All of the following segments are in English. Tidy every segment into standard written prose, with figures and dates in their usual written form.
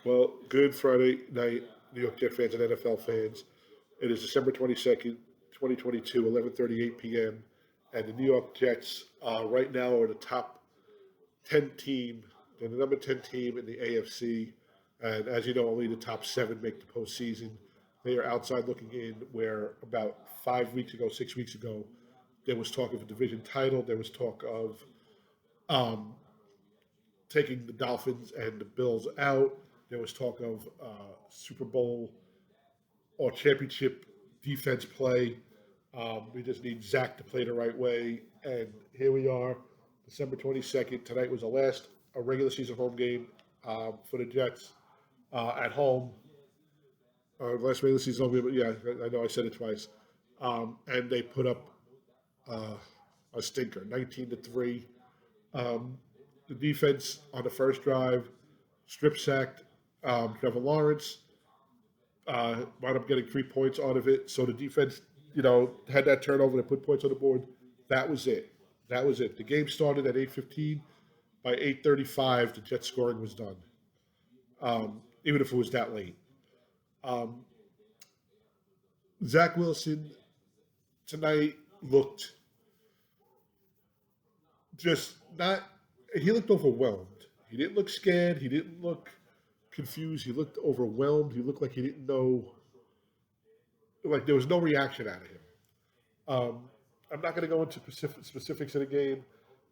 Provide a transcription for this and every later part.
Well, good Friday night, New York Jet fans and NFL fans. It is December 22nd, 2022, 11:38 p.m., and the New York Jets right now are the top 10 team. They're the number 10 team in the AFC, and as you know, only the top seven make the postseason. They are outside looking in, where about 5 weeks ago, 6 weeks ago, there was talk of a division title. There was talk of um, taking the Dolphins and the Bills out. There was talk of Super Bowl or championship defense play. We just need Zach to play the right way. And here we are, December 22nd. Tonight was the last a regular season home game for the Jets at home. Last regular season home game, but yeah, I know I said it twice. And they put up uh, a stinker, 19-3. Um, the defense on the first drive strip sacked Trevor Lawrence. Wound up getting 3 points out of it. So the defense, had that turnover and put points on the board. That was it. That was it. The game started at 8:15. By 8:35, the Jets scoring was done. Even if it was that late. Um, Zach Wilson tonight looked just not. He looked overwhelmed. He didn't look scared. He didn't look confused. He looked overwhelmed. He looked like he didn't know. Like there was no reaction out of him. Um, I'm not going to go into specifics of the game,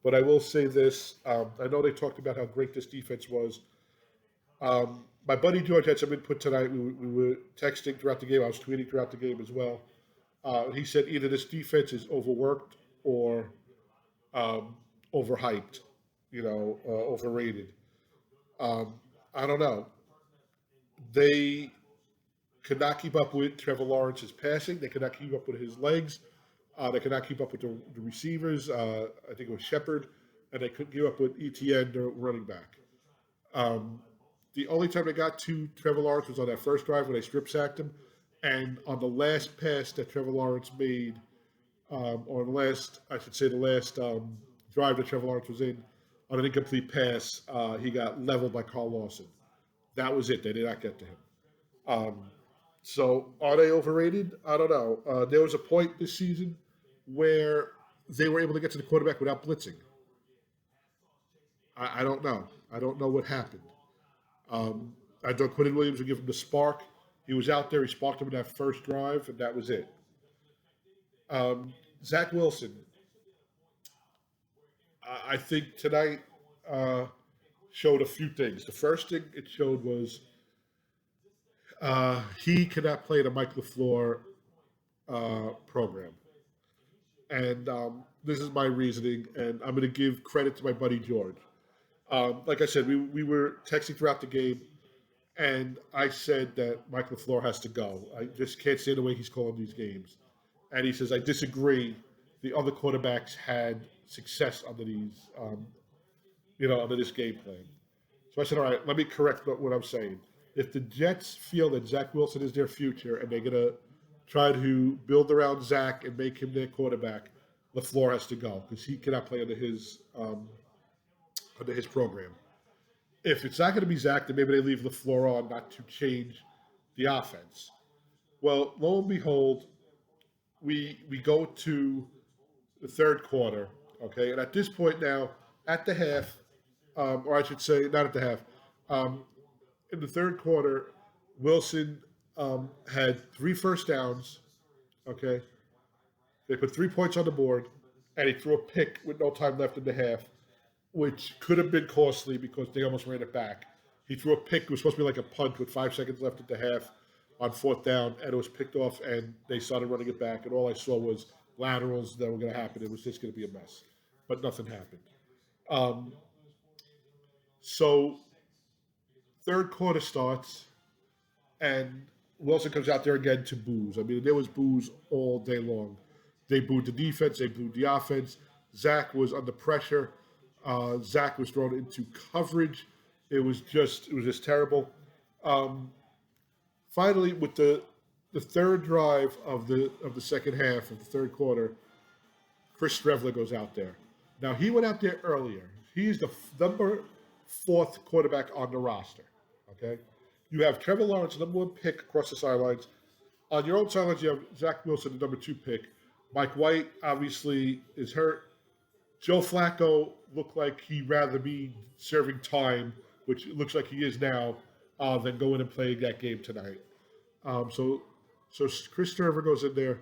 but I will say this. I know they talked about how great this defense was. My buddy George had some input tonight. We were texting throughout the game. I was tweeting throughout the game as well. He said either this defense is overworked or um, overhyped, overrated. Um, I don't know. They could not keep up with Trevor Lawrence's passing. They could not keep up with his legs. They could not keep up with the receivers. I think it was Shepard, and they couldn't keep up with ETN, the running back. Um, the only time they got to Trevor Lawrence was on that first drive when they strip sacked him, and on the last pass that Trevor Lawrence made, or I should say, the last drive that Trevor Lawrence was in, on an incomplete pass, he got leveled by Carl Lawson. That was it. They did not get to him. Um, so are they overrated? I don't know. There was a point this season where they were able to get to the quarterback without blitzing. I don't know. I don't know what happened. I thought Quentin Williams would give him the spark. He was out there. He sparked him in that first drive, and that was it. Zach Wilson, I think tonight uh, showed a few things. The first thing it showed was he cannot play the Mike LaFleur program. And this is my reasoning, and I'm going to give credit to my buddy George. Like I said, we were texting throughout the game, and I said that Mike LaFleur has to go. I just can't stand the way he's calling these games. And he says, I disagree. The other quarterbacks had success under under this game plan. So I said, all right, let me correct what I'm saying. If the Jets feel that Zach Wilson is their future and they're going to try to build around Zach and make him their quarterback, LaFleur has to go because he cannot play under his program. If it's not going to be Zach, then maybe they leave LaFleur on not to change the offense. Well, lo and behold, we go to the third quarter, okay? And at this point now, at the half, or I should say, not at the half, um, in the third quarter, Wilson had 3 first downs, okay? They put 3 points on the board, and he threw a pick with no time left in the half, which could have been costly because they almost ran it back. He threw a pick. It was supposed to be like a punt with 5 seconds left at the half on fourth down, and it was picked off, and they started running it back. And all I saw was laterals that were going to happen. It was just going to be a mess, but nothing happened. Um, so third quarter starts, and Wilson comes out there again to booze. I mean, there was booze all day long. They booed the defense. They booed the offense. Zach was under pressure. Zach was thrown into coverage. It was just terrible. Um, Finally, with the third drive of the second half of the third quarter, Chris Strevler goes out there. Now he went out there earlier. He's the number fourth quarterback on the roster. Okay, You have Trevor Lawrence, number one pick across the sidelines. On your own sidelines, you have Zach Wilson, the number two pick. Mike White obviously is hurt. Joe Flacco looked like he'd rather be serving time, which looks like he is now, than going and playing that game tonight. So Chris Trevor goes in there.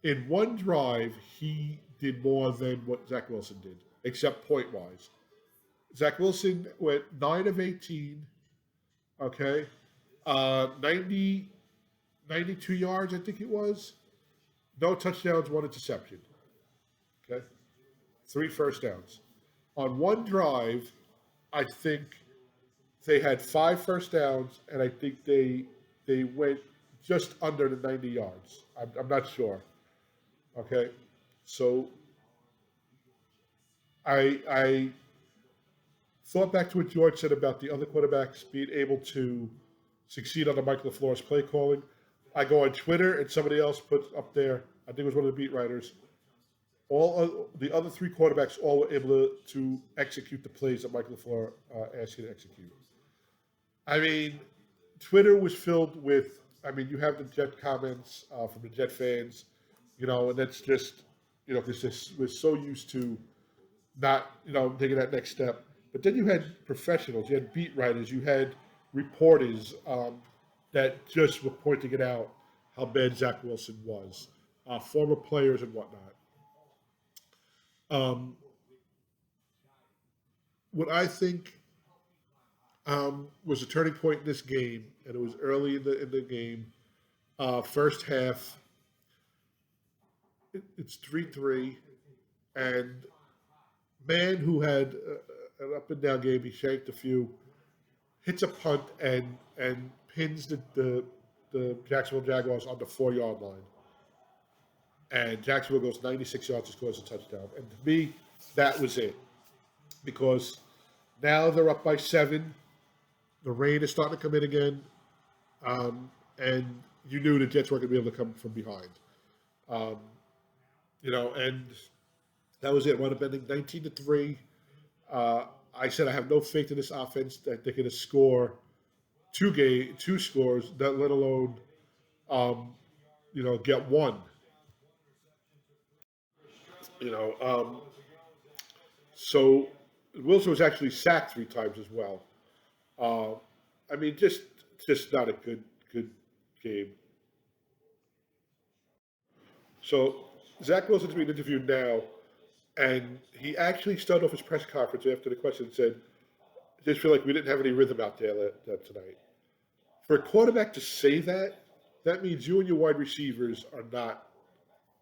In one drive, he did more than what Zach Wilson did, except point wise. Zach Wilson went 9 of 18, okay? 90, 92 yards, I think it was. No touchdowns, one interception, okay? 3 first downs. On one drive, I think they had 5 first downs, and I think they went just under the 90 yards. I'm not sure. Okay, so I thought back to what George said about the other quarterbacks being able to succeed under Mike LaFleur's play calling. I go on Twitter and somebody else puts up there, I think it was one of the beat writers, the other three quarterbacks all were able to execute the plays that Mike LaFleur asked you to execute. I mean, Twitter was filled with, you have the Jet comments from the Jet fans, and that's just, because we're so used to not, taking that next step. But then you had professionals, you had beat writers, you had reporters that just were pointing it out how bad Zach Wilson was, former players and whatnot. What I think was a turning point in this game, and it was early in the game, first half. It's 3-3, and man who had an up and down game, he shanked a few, hits a punt and pins the Jacksonville Jaguars on the 4-yard line. And Jacksonville goes 96 yards and scores a touchdown. And to me, that was it. Because now they're up by 7. The rain is starting to come in again. And you knew the Jets weren't going to be able to come from behind. And that was it. Wound up ending 19-3. I said I have no faith in this offense that they're going to score two scores, let alone, get one. So Wilson was actually sacked 3 times as well. Just not a good game. So Zach Wilson's being interviewed now, and he actually started off his press conference after the question and said, I just feel like we didn't have any rhythm out there tonight. For a quarterback to say that, that means you and your wide receivers are not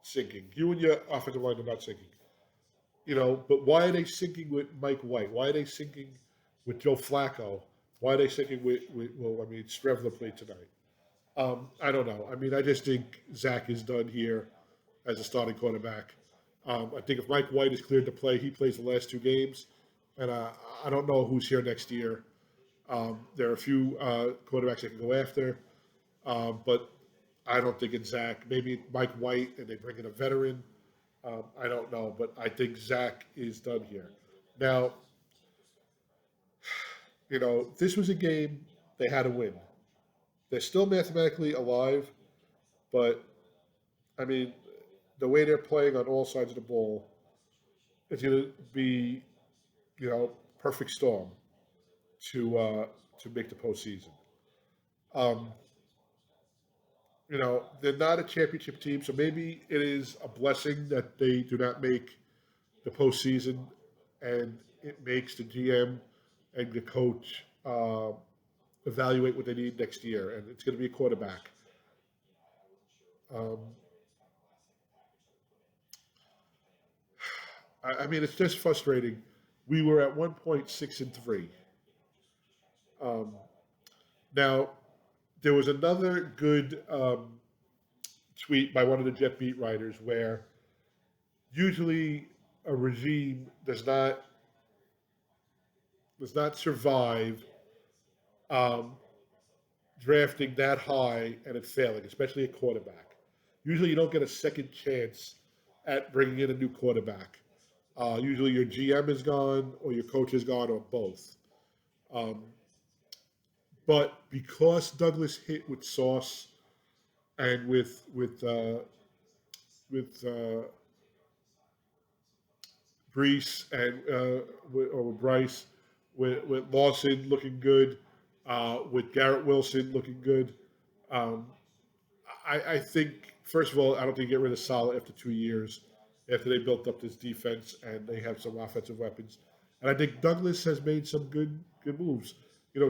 sinking. You and your offensive line are not sinking. But why are they sinking with Mike White? Why are they sinking with Joe Flacco? Why are they sinking with Strevler played tonight? I don't know. I just think Zach is done here as a starting quarterback. I think if Mike White is cleared to play, he plays the last 2 games. And I don't know who's here next year. There are a few quarterbacks they can go after. But I don't think it's Zach. Maybe Mike White and they bring in a veteran. I don't know. But I think Zach is done here. Now, this was a game they had to win. They're still mathematically alive. But, the way they're playing on all sides of the ball, it's going to be, perfect storm to make the postseason. They're not a championship team, so maybe it is a blessing that they do not make the postseason, and it makes the GM and the coach evaluate what they need next year, and it's going to be a quarterback. It's just frustrating. We were at one point 6-3. Now, there was another good tweet by one of the Jet beat writers where usually a regime does not survive drafting that high and it failing, especially a quarterback. Usually you don't get a second chance at bringing in a new quarterback. Usually your GM is gone or your coach is gone or both. But because Douglas hit with Sauce and with Brees and or with Bryce, with Lawson looking good, with Garrett Wilson looking good. Um, I think first of all, I don't think you get rid of Salah after 2 years, after they built up this defense and they have some offensive weapons. And I think Douglas has made some good moves.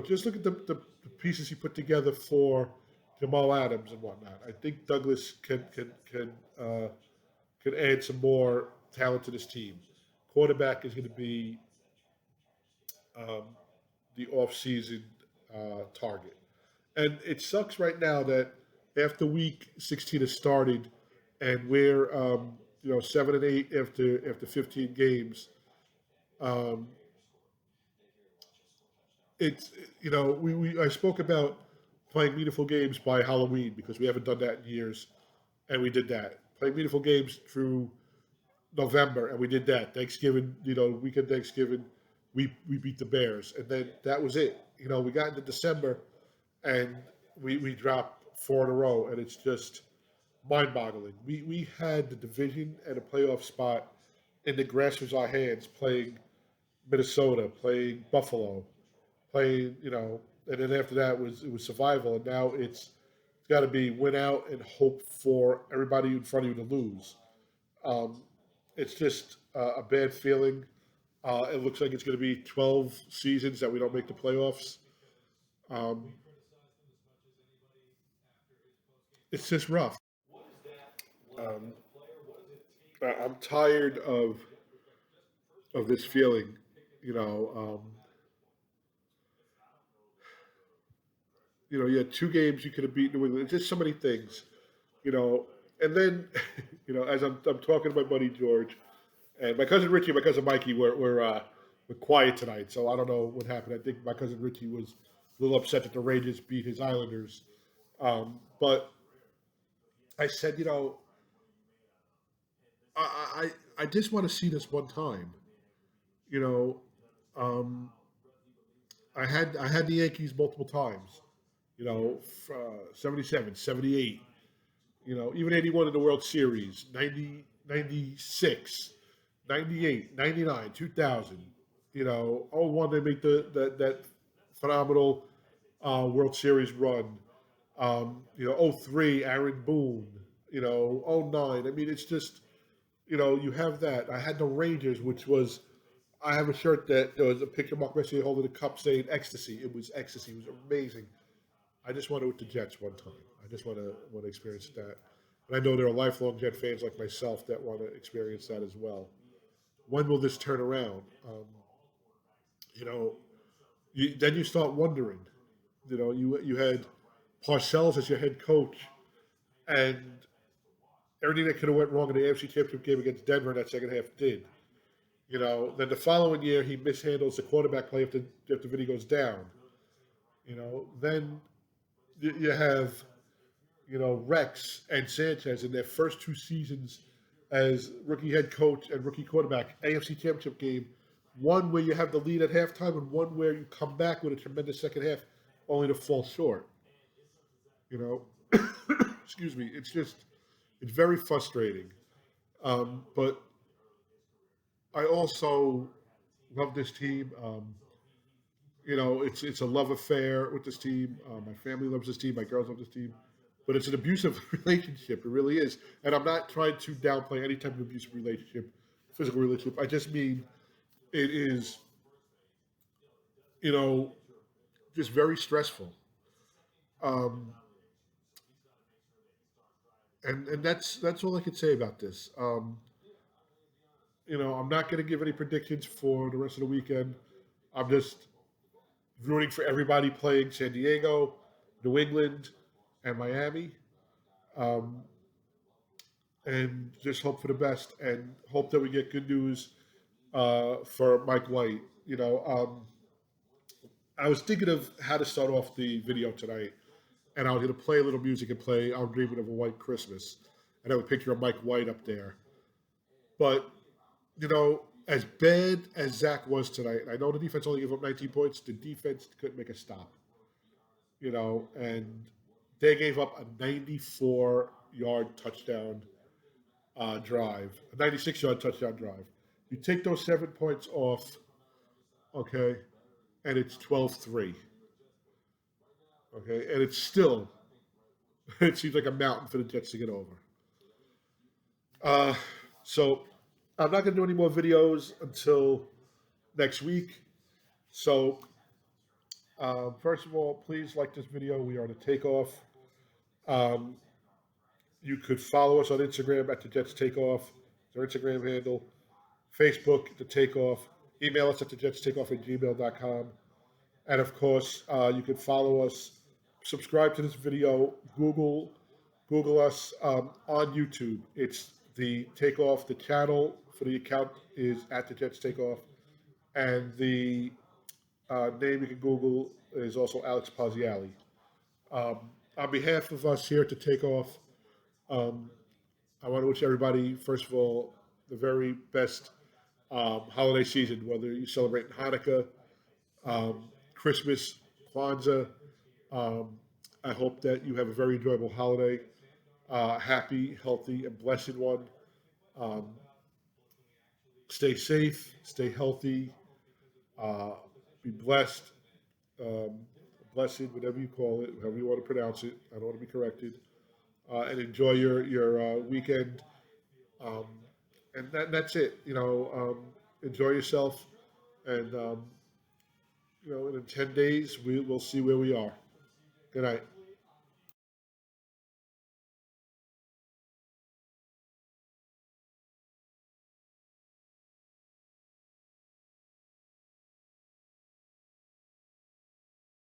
Just look at the pieces he put together for Jamal Adams and whatnot. I think Douglas can add some more talent to this team. Quarterback is going to be um, the offseason target. And it sucks right now that after week 16 has started and we're 7-8 after 15 games. Um, it's we I spoke about playing meaningful games by Halloween because we haven't done that in years, and we did that. Playing meaningful games through November, and we did that. Thanksgiving, weekend Thanksgiving, we beat the Bears, and then that was it. We got into December, and we dropped four in a row, and it's just mind-boggling. We had the division and a playoff spot in the grasp of our hands, playing Minnesota, playing Buffalo, playing and then after that it was survival, and now it's got to be win out and hope for everybody in front of you to lose. Um, it's just a bad feeling. It looks like it's going to be 12 seasons that we don't make the playoffs. Um, it's just rough. Um, I'm tired of this feeling. You know, you had two games you could have beat New England. It's just so many things. You know, and then as I'm talking to my buddy George and my cousin Richie, and my cousin Mikey, we're quiet tonight. So I don't know what happened. I think my cousin Richie was a little upset that the Rangers beat his Islanders. But I said, I just want to see this one time. You know, um, I had the Yankees multiple times. 77, 78. Even 81 in the World Series, 90, 96, 98, 99, 2000. 01 they make that phenomenal World Series run. 03 Aaron Boone. 09. I mean, it's just you have that. I had the Rangers, which was I have a shirt that there was a picture of Mark Messier holding a cup saying ecstasy. It was ecstasy. It was amazing. I just want it with the Jets one time. I just want to experience that. And I know there are lifelong Jet fans like myself that want to experience that as well. When will this turn around? You know, then you start wondering. You had Parcells as your head coach, and everything that could have went wrong in the AFC Championship game against Denver in that second half did. Then the following year he mishandles the quarterback play if the video goes down. Then you have Rex and Sanchez in their first two seasons as rookie head coach and rookie quarterback, AFC Championship game, one where you have the lead at halftime and one where you come back with a tremendous second half, only to fall short. Excuse me. It's very frustrating. But I also love this team. It's a love affair with this team. My family loves this team. My girls love this team. But it's an abusive relationship. It really is. And I'm not trying to downplay any type of abusive relationship, physical relationship. I just mean it is, you know, just very stressful. Um, and that's all I can say about this. I'm not going to give any predictions for the rest of the weekend. I'm just rooting for everybody playing San Diego, New England, and Miami. Um, and just hope for the best and hope that we get good news for Mike White. I was thinking of how to start off the video tonight, and I was going to play a little music and play "I'm Dreaming of a White Christmas," and I have a picture of Mike White up there. But as bad as Zach was tonight, I know the defense only gave up 19 points. The defense couldn't make a stop. and they gave up a 94-yard touchdown drive, a 96-yard touchdown drive. You take those 7 points off, okay, and it's 12-3, okay, and it's still, it seems like a mountain for the Jets to get over. Uh, so I'm not going to do any more videos until next week. So, first of all, please like this video. We are the Takeoff. Um, you could follow us on Instagram at the Jets Takeoff. It's our Instagram handle. Facebook, the Takeoff. Email us at thejets@gmail.com. And of course, you can follow us, subscribe to this video, Google us on YouTube. It's the Takeoff. The channel for the account is at the Jets Takeoff, and the name you can Google is also Alex Pazziali. On behalf of us here at the Takeoff, um, I want to wish everybody, first of all, the very best holiday season, whether you celebrate Hanukkah, Christmas, Kwanzaa. Um, I hope that you have a very enjoyable holiday, happy, healthy, and blessed one. Um, Stay safe, stay healthy, uh, be blessed, um, blessed, whatever you call it, however you want to pronounce it. I don't want to be corrected. And enjoy your weekend. Um, and that's it. Enjoy yourself, and in 10 days we'll see where we are. Good night.